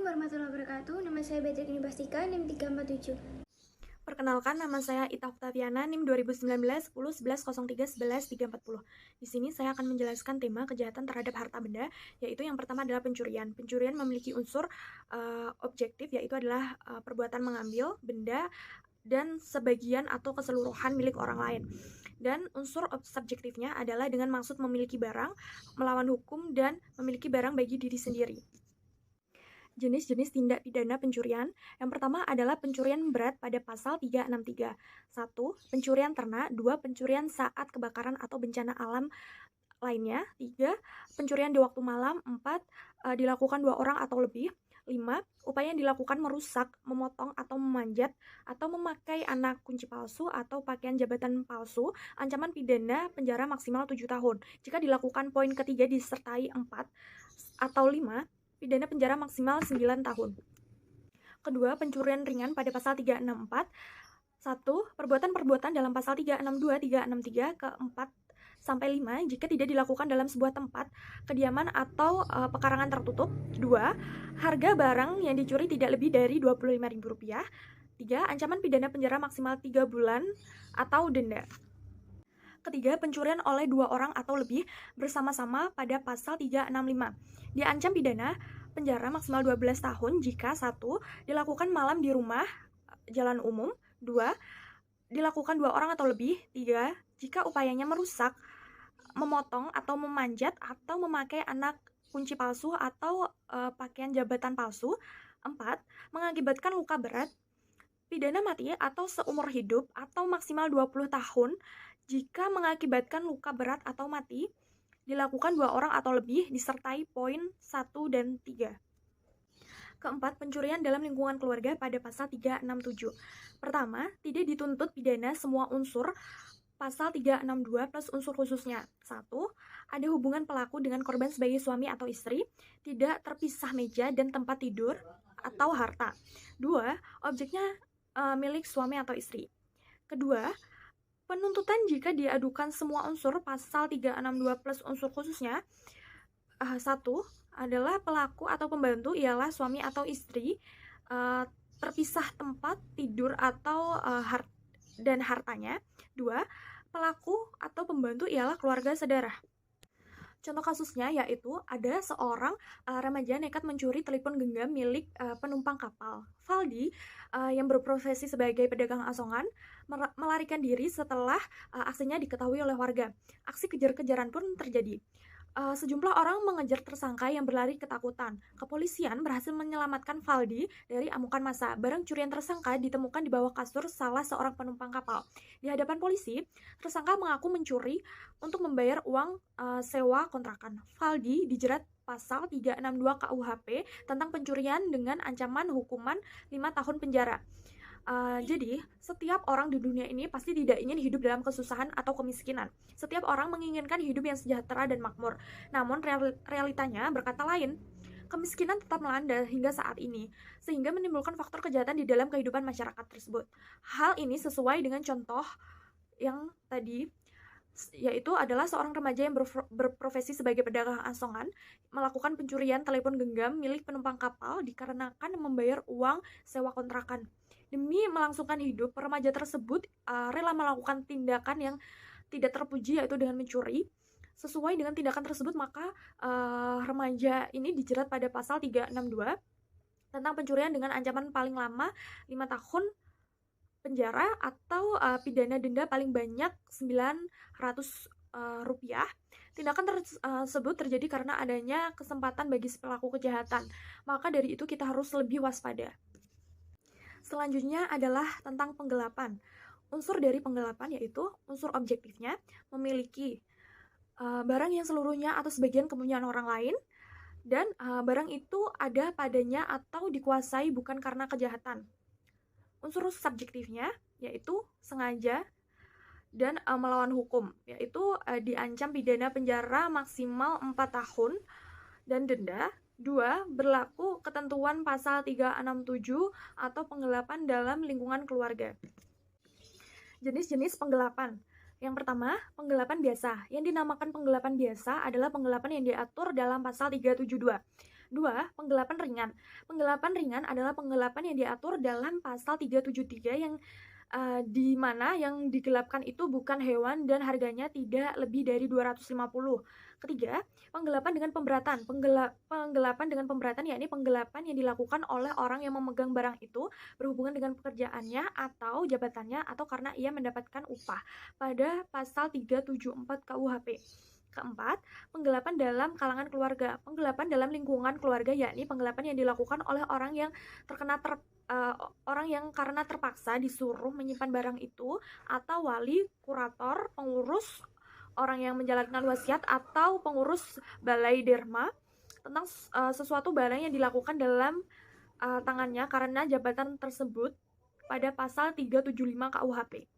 warahmatullahi wabarakatuh. Nama saya Beatrice Nibastika, NIM 347. Perkenalkan, nama saya Ita Oktaviana, NIM 2019 10 11 03 11 340. Di sini saya akan menjelaskan tema kejahatan terhadap harta benda, yaitu yang pertama adalah pencurian. Pencurian memiliki unsur objektif, yaitu adalah perbuatan mengambil benda dan sebagian atau keseluruhan milik orang lain. Dan unsur subjektifnya adalah dengan maksud memiliki barang, melawan hukum, dan memiliki barang bagi diri sendiri. Jenis-jenis tindak pidana pencurian. Yang pertama adalah pencurian berat pada pasal 363. 1. Pencurian ternak. 2. Pencurian saat kebakaran atau bencana alam lainnya. 3. Pencurian di waktu malam. 4. Dilakukan 2 orang atau lebih. 5. Upaya yang dilakukan merusak, memotong atau memanjat atau memakai anak kunci palsu atau pakaian jabatan palsu. Ancaman pidana penjara maksimal 7 tahun. Jika dilakukan poin ketiga disertai 4 atau 5, pidana penjara maksimal 9 tahun. Kedua, pencurian ringan pada pasal 364. 1. Perbuatan-perbuatan dalam pasal 362, 363 ke 4 sampai 5 jika tidak dilakukan dalam sebuah tempat kediaman atau pekarangan tertutup. 2. Harga barang yang dicuri tidak lebih dari Rp25.000. 3. Ancaman pidana penjara maksimal 3 bulan atau denda. Ketiga, pencurian oleh 2 orang atau lebih bersama-sama pada pasal 365. Diancam pidana penjara maksimal 12 tahun jika 1. Dilakukan malam di rumah jalan umum. 2. Dilakukan 2 orang atau lebih. 3. Jika upayanya merusak, memotong atau memanjat atau memakai anak kunci palsu atau pakaian jabatan palsu. 4. Mengakibatkan luka berat, pidana mati atau seumur hidup atau maksimal 20 tahun jika mengakibatkan luka berat atau mati, dilakukan 2 orang atau lebih disertai poin 1 dan 3. Keempat, pencurian dalam lingkungan keluarga pada pasal 367. Pertama, tidak dituntut pidana semua unsur pasal 362 plus unsur khususnya. 1. Ada hubungan pelaku dengan korban sebagai suami atau istri, tidak terpisah meja dan tempat tidur atau harta. 2. Objeknya milik suami atau istri. Kedua, penuntutan jika diadukan semua unsur pasal 362 plus unsur khususnya. 1. Adalah pelaku atau pembantu ialah suami atau istri, terpisah tempat tidur atau dan hartanya. 2. Pelaku atau pembantu ialah keluarga saudara. Contoh kasusnya yaitu ada seorang remaja nekat mencuri telepon genggam milik penumpang kapal. Valdi yang berprofesi sebagai pedagang asongan melarikan diri setelah aksinya diketahui oleh warga. Aksi kejar-kejaran pun terjadi. Sejumlah orang mengejar tersangka yang berlari ketakutan. Kepolisian berhasil menyelamatkan Valdi dari amukan massa. Barang curian tersangka ditemukan di bawah kasur salah seorang penumpang kapal. Di hadapan polisi, tersangka mengaku mencuri untuk membayar uang sewa kontrakan. Valdi dijerat pasal 362 KUHP tentang pencurian dengan ancaman hukuman 5 tahun penjara. Jadi, setiap orang di dunia ini pasti tidak ingin hidup dalam kesusahan atau kemiskinan. Setiap orang menginginkan hidup yang sejahtera dan makmur. Namun, realitanya berkata lain. Kemiskinan tetap melanda hingga saat ini, sehingga menimbulkan faktor kejahatan di dalam kehidupan masyarakat tersebut. Hal ini sesuai dengan contoh yang tadi, yaitu adalah seorang remaja yang berprofesi sebagai pedagang asongan melakukan pencurian telepon genggam milik penumpang kapal dikarenakan membayar uang sewa kontrakan. Demi melangsungkan hidup, remaja tersebut rela melakukan tindakan yang tidak terpuji, yaitu dengan mencuri. Sesuai dengan tindakan tersebut, maka remaja ini dijerat pada pasal 362 tentang pencurian dengan ancaman paling lama 5 tahun penjara atau pidana denda paling banyak Rp900. Tindakan tersebut terjadi karena adanya kesempatan bagi si pelaku kejahatan. Maka dari itu kita harus lebih waspada. Selanjutnya adalah tentang penggelapan. Unsur dari penggelapan yaitu unsur objektifnya memiliki barang yang seluruhnya atau sebagian kepunyaan orang lain, dan barang itu ada padanya atau dikuasai bukan karena kejahatan. Unsur subjektifnya yaitu sengaja dan melawan hukum, yaitu diancam pidana penjara maksimal 4 tahun dan denda. 2. Berlaku ketentuan pasal 367 atau penggelapan dalam lingkungan keluarga. Jenis-jenis penggelapan. Yang pertama, penggelapan biasa. Yang dinamakan penggelapan biasa adalah penggelapan yang diatur dalam pasal 372. 2. Penggelapan ringan. Penggelapan ringan adalah penggelapan yang diatur dalam pasal 373 yang di mana yang digelapkan itu bukan hewan dan harganya tidak lebih dari 250. Ketiga, penggelapan dengan pemberatan. Penggelapan dengan pemberatan yakni penggelapan yang dilakukan oleh orang yang memegang barang itu berhubungan dengan pekerjaannya atau jabatannya atau karena ia mendapatkan upah pada pasal 374 KUHP. Keempat, penggelapan dalam kalangan keluarga. Penggelapan dalam lingkungan keluarga yakni penggelapan yang dilakukan oleh orang yang karena terpaksa disuruh menyimpan barang itu atau wali, kurator, pengurus, orang yang menjalankan wasiat atau pengurus balai derma tentang sesuatu barang yang dilakukan dalam tangannya karena jabatan tersebut pada pasal 375 KUHP.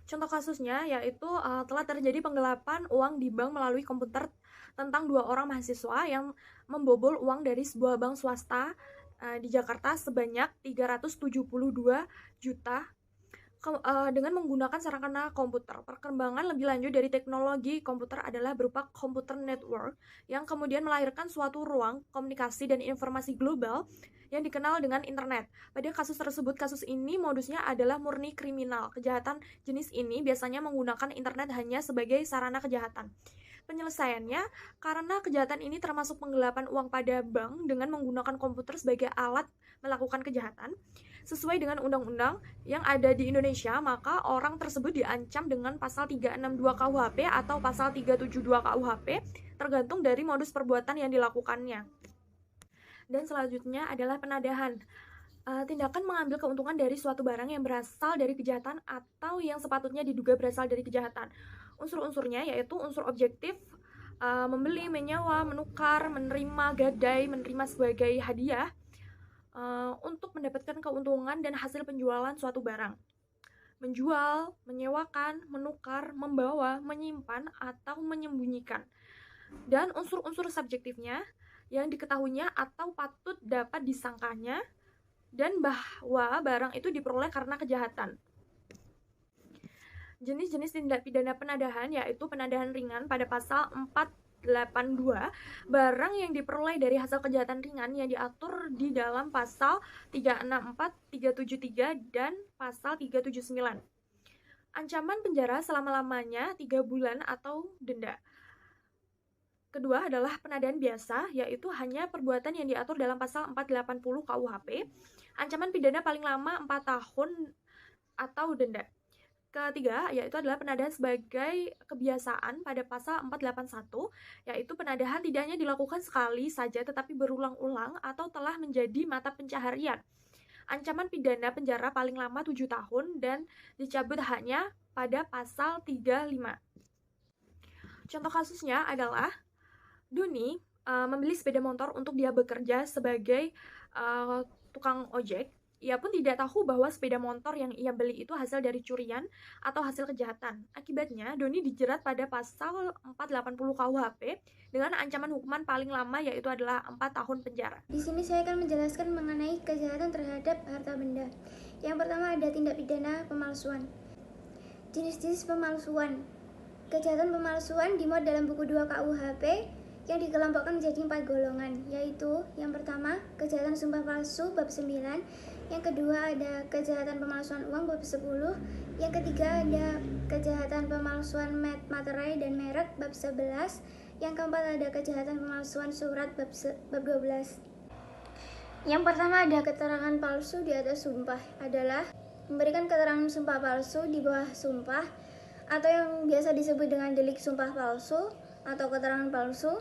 Contoh kasusnya yaitu telah terjadi penggelapan uang di bank melalui komputer tentang 2 orang mahasiswa yang membobol uang dari sebuah bank swasta di Jakarta sebanyak 372 juta dengan menggunakan sarana komputer. Perkembangan lebih lanjut dari teknologi komputer adalah berupa komputer network yang kemudian melahirkan suatu ruang komunikasi dan informasi global yang dikenal dengan internet. Pada kasus tersebut, kasus ini modusnya adalah murni kriminal. Kejahatan jenis ini biasanya menggunakan internet hanya sebagai sarana kejahatan. Penyelesaiannya, karena kejahatan ini termasuk penggelapan uang pada bank dengan menggunakan komputer sebagai alat melakukan kejahatan, sesuai dengan undang-undang yang ada di Indonesia, maka orang tersebut diancam dengan pasal 362 KUHP atau pasal 372 KUHP, tergantung dari modus perbuatan yang dilakukannya. Dan selanjutnya adalah penadahan. Tindakan mengambil keuntungan dari suatu barang yang berasal dari kejahatan atau yang sepatutnya diduga berasal dari kejahatan. Unsur-unsurnya yaitu unsur objektif, membeli, menyewa, menukar, menerima gadai, menerima sebagai hadiah untuk mendapatkan keuntungan dan hasil penjualan suatu barang. Menjual, menyewakan, menukar, membawa, menyimpan, atau menyembunyikan. Dan unsur-unsur subjektifnya yang diketahuinya atau patut dapat disangkanya dan bahwa barang itu diperoleh karena kejahatan. Jenis-jenis tindak pidana penadahan yaitu penadahan ringan pada pasal 482, barang yang diperoleh dari hasil kejahatan ringan yang diatur di dalam pasal 364, 373, dan pasal 379. Ancaman penjara selama-lamanya 3 bulan atau denda. Kedua adalah penadahan biasa, yaitu hanya perbuatan yang diatur dalam pasal 480 KUHP. Ancaman pidana paling lama 4 tahun atau denda. Ketiga, yaitu adalah penadahan sebagai kebiasaan pada pasal 481, yaitu penadahan tidak hanya dilakukan sekali saja tetapi berulang-ulang atau telah menjadi mata pencaharian. Ancaman pidana penjara paling lama 7 tahun dan dicabut hanya pada pasal 35. Contoh kasusnya adalah Doni membeli sepeda motor untuk dia bekerja sebagai tukang ojek. Ia pun tidak tahu bahwa sepeda motor yang ia beli itu hasil dari curian atau hasil kejahatan. Akibatnya, Doni dijerat pada pasal 480 KUHP dengan ancaman hukuman paling lama yaitu adalah 4 tahun penjara. Di sini saya akan menjelaskan mengenai kejahatan terhadap harta benda. Yang pertama ada tindak pidana pemalsuan. Jenis-jenis pemalsuan. Kejahatan pemalsuan dimuat dalam buku 2 KUHP yang dikelompokkan menjadi 4 golongan, yaitu yang pertama kejahatan sumpah palsu bab 9, yang kedua ada kejahatan pemalsuan uang bab 10, yang ketiga ada kejahatan pemalsuan materai dan merek bab 11, yang keempat ada kejahatan pemalsuan surat bab 12. Yang pertama ada keterangan palsu di atas sumpah, adalah memberikan keterangan sumpah palsu di bawah sumpah atau yang biasa disebut dengan delik sumpah palsu atau keterangan palsu,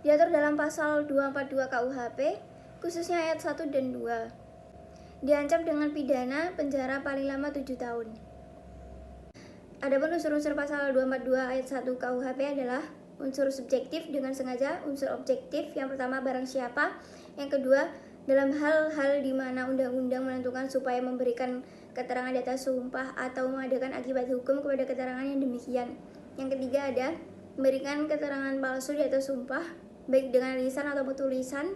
diatur dalam pasal 242 KUHP, khususnya ayat 1 dan 2. Diancam dengan pidana penjara paling lama 7 tahun. Adapun unsur-unsur pasal 242 ayat 1 KUHP adalah unsur subjektif dengan sengaja, unsur objektif yang pertama barang siapa, yang kedua dalam hal-hal di mana undang-undang menentukan supaya memberikan keterangan di atas sumpah atau mengadakan akibat hukum kepada keterangan yang demikian. Yang ketiga ada memberikan keterangan palsu di atas sumpah, baik dengan lisan atau tulisan,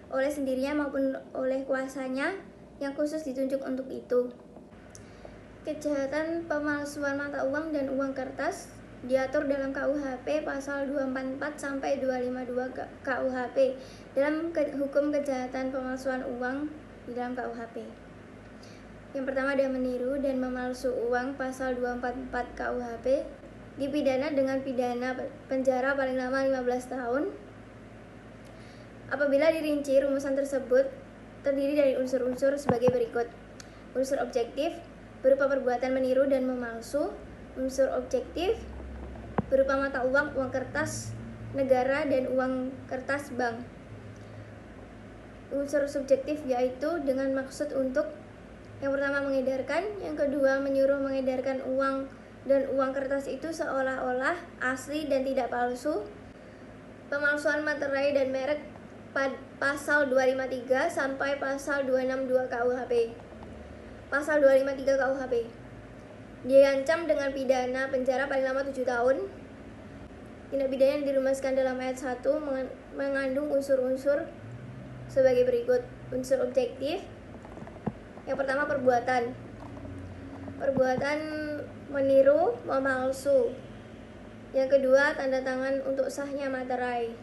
oleh sendirinya maupun oleh kuasanya yang khusus ditunjuk untuk itu. Kejahatan pemalsuan mata uang dan uang kertas diatur dalam KUHP pasal 244 sampai 252 KUHP dalam hukum kejahatan pemalsuan uang di dalam KUHP. Yang pertama ada meniru dan memalsu uang pasal 244 KUHP, dipidana dengan pidana penjara paling lama 15 tahun. Apabila dirinci, rumusan tersebut terdiri dari unsur-unsur sebagai berikut. Unsur objektif berupa perbuatan meniru dan memalsu. Unsur objektif berupa mata uang, uang kertas negara, dan uang kertas bank. Unsur subjektif yaitu dengan maksud untuk yang pertama mengedarkan, yang kedua menyuruh mengedarkan uang dan uang kertas itu seolah-olah asli dan tidak palsu. Pemalsuan materai dan merek pasal 253 sampai pasal 262 KUHP. Pasal 253 KUHP diancam dengan pidana penjara paling lama 7 tahun. Tindak pidana yang dirumuskan dalam ayat 1 mengandung unsur-unsur sebagai berikut. Unsur objektif. Yang pertama perbuatan meniru, memalsu. Yang kedua tanda tangan untuk sahnya materai.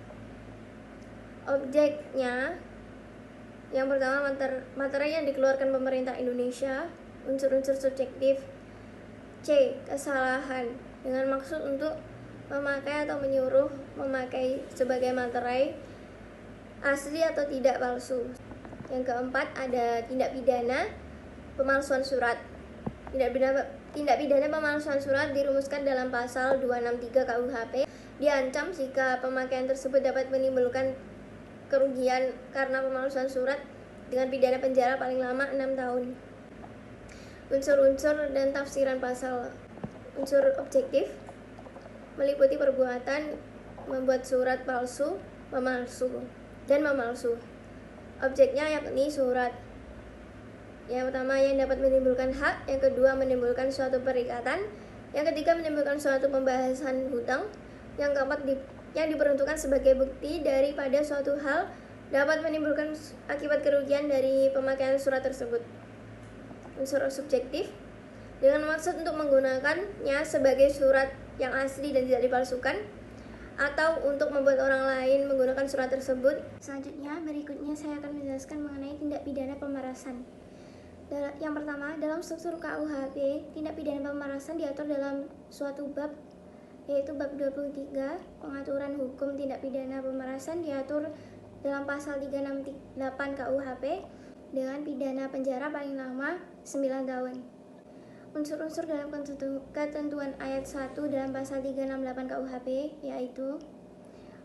Objeknya, yang pertama materai yang dikeluarkan pemerintah Indonesia. Unsur-unsur subjektif. C. Kesalahan dengan maksud untuk memakai atau menyuruh memakai sebagai materai, asli atau tidak palsu. Yang keempat ada tindak pidana pemalsuan surat. Tindak pidana pemalsuan surat dirumuskan dalam pasal 263 KUHP. Diancam jika pemakaian tersebut dapat menimbulkan kerugian karena pemalsuan surat dengan pidana penjara paling lama 6 tahun. Unsur-unsur dan tafsiran pasal. Unsur objektif meliputi perbuatan membuat surat palsu, memalsu, dan memalsu. Objeknya yakni surat. Yang pertama yang dapat menimbulkan hak, yang kedua menimbulkan suatu perikatan, yang ketiga menimbulkan suatu pembahasan hutang, yang keempat yang diperuntukkan sebagai bukti daripada suatu hal dapat menimbulkan akibat kerugian dari pemakaian surat tersebut. Unsur subjektif dengan maksud untuk menggunakannya sebagai surat yang asli dan tidak dipalsukan, atau untuk membuat orang lain menggunakan surat tersebut. Selanjutnya, berikutnya saya akan menjelaskan mengenai tindak pidana pemerasan. Yang pertama, dalam struktur KUHP, tindak pidana pemerasan diatur dalam suatu bab, yaitu bab 23, pengaturan hukum tindak pidana pemerasan diatur dalam pasal 368 KUHP dengan pidana penjara paling lama 9 tahun. Unsur-unsur dalam ketentuan ayat 1 dalam pasal 368 KUHP yaitu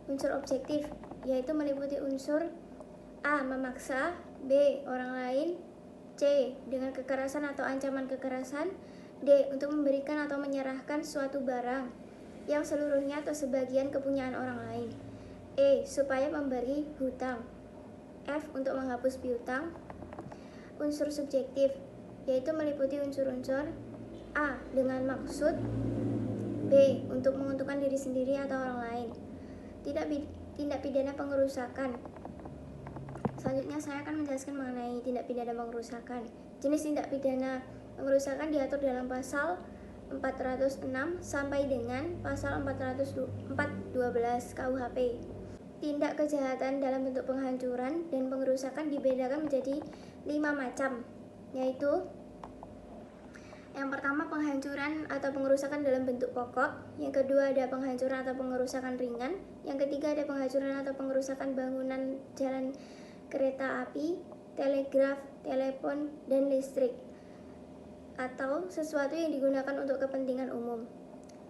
unsur objektif, yaitu meliputi unsur A. Memaksa, B. Orang lain, C. Dengan kekerasan atau ancaman kekerasan, D. Untuk memberikan atau menyerahkan suatu barang yang seluruhnya atau sebagian kepunyaan orang lain, E. Supaya memberi hutang, F. Untuk menghapus piutang. Unsur subjektif yaitu meliputi unsur-unsur A. Dengan maksud, B. Untuk menguntungkan diri sendiri atau orang lain. Tindak pidana pengerusakan. Selanjutnya saya akan menjelaskan mengenai tindak pidana pengerusakan. Jenis tindak pidana pengerusakan diatur dalam pasal 406 sampai dengan pasal 412 KUHP. Tindak kejahatan dalam bentuk penghancuran dan pengerusakan dibedakan menjadi 5 macam, yaitu yang pertama penghancuran atau pengerusakan dalam bentuk pokok, yang kedua ada penghancuran atau pengerusakan ringan, yang ketiga ada penghancuran atau pengerusakan bangunan jalan kereta api, telegraf, telepon, dan listrik, atau sesuatu yang digunakan untuk kepentingan umum.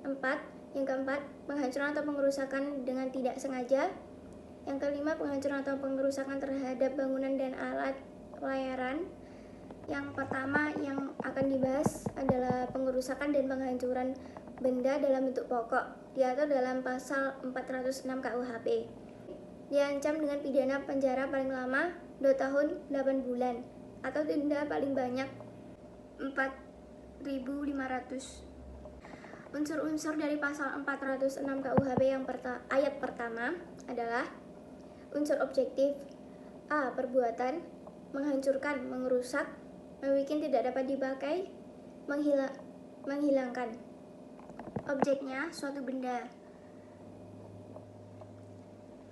Yang keempat, penghancuran atau pengerusakan dengan tidak sengaja. Yang kelima, penghancuran atau pengerusakan terhadap bangunan dan alat pelayaran. Yang pertama yang akan dibahas adalah pengerusakan dan penghancuran benda dalam bentuk pokok, diatur dalam pasal 406 KUHP. Diancam dengan pidana penjara paling lama 2 tahun 8 bulan atau denda paling banyak 4.500. Unsur-unsur dari pasal 406 KUHP yang ayat pertama adalah unsur objektif. A. Perbuatan menghancurkan, merusak, membuat tidak dapat dipakai, menghilangkan. objeknya suatu benda.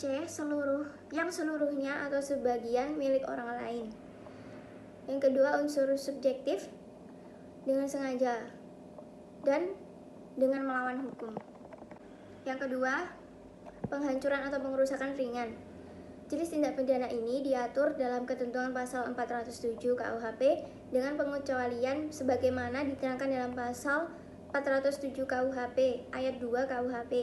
C. Yang seluruhnya atau sebagian milik orang lain. Yang kedua, unsur subjektif dengan sengaja dan dengan melawan hukum. Yang kedua, penghancuran atau pengerusakan ringan. Jenis tindak pidana ini diatur dalam ketentuan pasal 407 KUHP dengan pengecualian sebagaimana diterangkan dalam pasal 407 KUHP ayat 2 KUHP.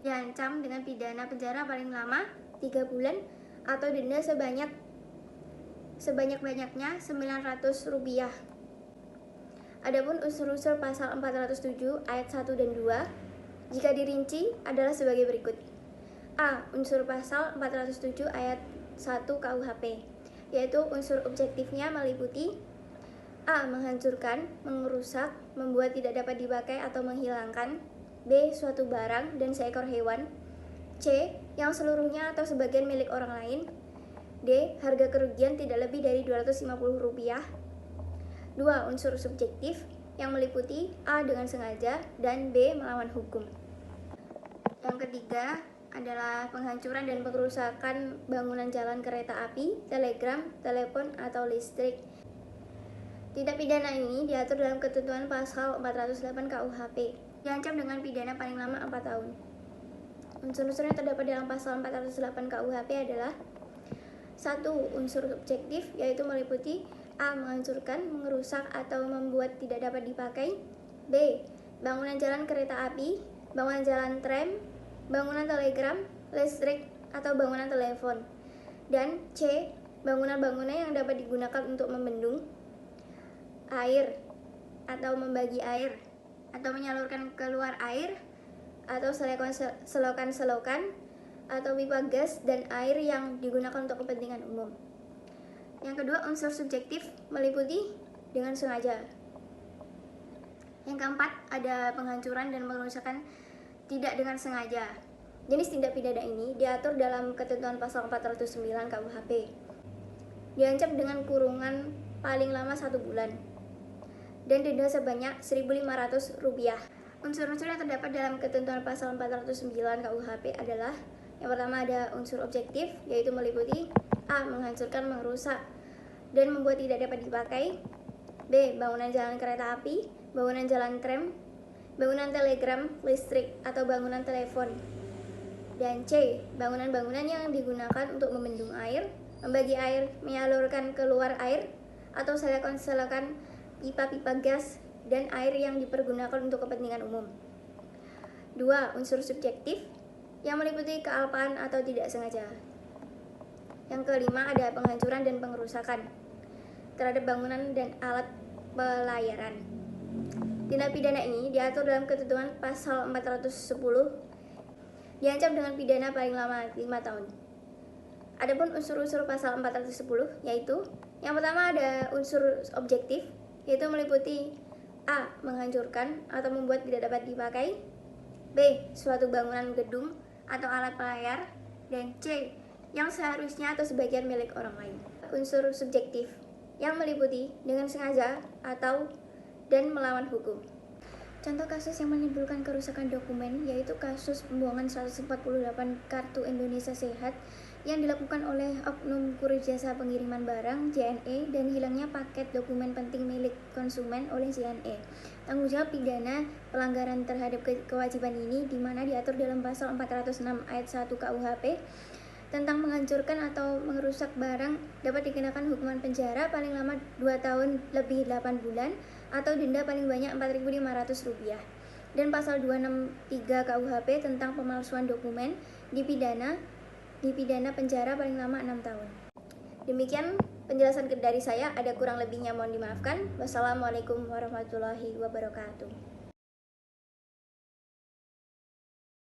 Diancam dengan pidana penjara paling lama 3 bulan atau denda sebanyak-banyaknya Rp900. Adapun unsur-unsur pasal 407 ayat 1 dan 2 jika dirinci adalah sebagai berikut. A. Unsur pasal 407 ayat 1 KUHP, yaitu unsur objektifnya meliputi A. Menghancurkan, mengerusak, membuat tidak dapat dipakai atau menghilangkan. B. Suatu barang dan seekor hewan. C. Yang seluruhnya atau sebagian milik orang lain. D. Harga kerugian tidak lebih dari Rp250. 2. Unsur subjektif yang meliputi A. Dengan sengaja dan B. Melawan hukum. Yang ketiga adalah penghancuran dan pengerusakan bangunan jalan kereta api, telegram, telepon, atau listrik. Tindak pidana ini diatur dalam ketentuan pasal 408 KUHP. Diancam dengan pidana paling lama 4 tahun. Unsur-unsur yang terdapat dalam pasal 408 KUHP adalah 1. Unsur subjektif, yaitu meliputi A. Menghancurkan, mengerusak, atau membuat tidak dapat dipakai. B. Bangunan jalan kereta api, bangunan jalan tram, bangunan telegram, listrik, atau bangunan telepon. Dan C. Bangunan-bangunan yang dapat digunakan untuk membendung air atau membagi air atau menyalurkan keluar air atau selokan-selokan atau pipa gas dan air yang digunakan untuk kepentingan umum. Yang kedua, unsur subjektif meliputi dengan sengaja. Yang keempat, ada penghancuran dan pengerusakan tidak dengan sengaja. Jenis tindak pidana ini diatur dalam ketentuan pasal 409 KUHP. Diancam dengan kurungan paling lama 1 bulan dan denda sebanyak Rp1.500. Unsur-unsur yang terdapat dalam ketentuan pasal 409 KUHP adalah yang pertama ada unsur objektif, yaitu meliputi A. Menghancurkan, merusak, dan membuat tidak dapat dipakai. B. Bangunan jalan kereta api, bangunan jalan tram, bangunan telegram, listrik, atau bangunan telepon. Dan C. Bangunan-bangunan yang digunakan untuk membendung air, membagi air, menyalurkan keluar air, atau selokan pipa-pipa gas dan air yang dipergunakan untuk kepentingan umum. 2. Unsur subjektif yang meliputi kealpaan atau tidak sengaja. Yang kelima ada penghancuran dan pengerusakan terhadap bangunan dan alat pelayaran. Tindak pidana ini diatur dalam ketentuan pasal 410, diancam dengan pidana paling lama 5 tahun. Adapun unsur-unsur pasal 410 yaitu yang pertama ada unsur objektif, yaitu meliputi A. Menghancurkan atau membuat tidak dapat dipakai. B. Suatu bangunan gedung atau alat pelayar. Dan C. Yang seharusnya atau sebagian milik orang lain. Unsur subjektif yang meliputi dengan sengaja atau dan melawan hukum. Contoh kasus yang menimbulkan kerusakan dokumen yaitu kasus pembuangan 148 kartu Indonesia Sehat yang dilakukan oleh Oknum Kurir Jasa Pengiriman Barang JNE dan hilangnya paket dokumen penting milik konsumen oleh JNE. Tanggung jawab pidana pelanggaran terhadap kewajiban ini di mana diatur dalam pasal 406 ayat 1 KUHP tentang menghancurkan atau merusak barang dapat dikenakan hukuman penjara paling lama 2 tahun lebih 8 bulan atau denda paling banyak Rp4.500. Dan pasal 263 KUHP tentang pemalsuan dokumen dipidana penjara paling lama 6 tahun. Demikian penjelasan dari saya, ada kurang lebihnya mohon dimaafkan. Wassalamualaikum warahmatullahi wabarakatuh.